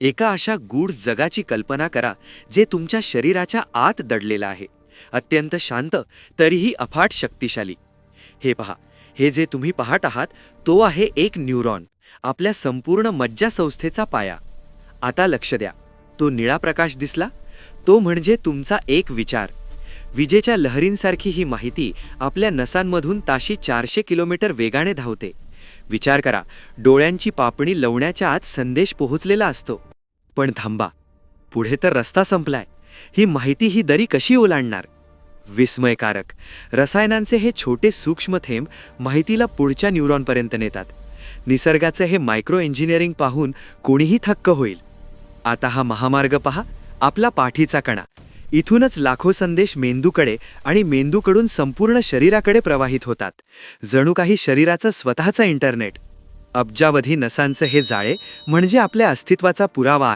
एका अशा गूढ जगाची कल्पना करा जे तुमच्या शरीराच्या आत दडलेलं आहे, अत्यंत शांत तरीही अफाट शक्तिशाली. हे पहा, हे जे तुम्ही पाहत आहात तो आहे एक न्यूरॉन, आपल्या संपूर्ण मज्जासंस्थेचा पाया. आता लक्ष द्या, तो निळा प्रकाश दिसला, तो म्हणजे तुमचा एक विचार. विजेच्या लहरींसारखी ही माहिती आपल्या नसांमधून ताशी 400 किलोमीटर वेगाने धावते. विचार करा, डोळ्यांची पापणी लवण्याच्या आत संदेश पोहोचलेला असतो. पण थांबा, पुढे तर रस्ता संपलाय. ही माहिती ही दरी कशी ओलांडणार? विस्मयकारक, रसायनांचे हे छोटे सूक्ष्म थेंब माहितीला पुढच्या न्यूरॉनपर्यंत नेतात. निसर्गाचे हे मायक्रो इंजिनिअरिंग पाहून कोणीही थक्क होईल. आता हा महामार्ग पहा, आपला पाठीचा कणा. इथूनच लाखो संदेश मेंदूकडे आणि मेंदूकडून संपूर्ण शरीराकडे प्रवाहित होतात. जणू काही शरीराचं स्वतःचं इंटरनेट. अब्जावधी नसांचे हे जाळे म्हणजे आपल्या अस्तित्वाचा पुरावा आहे.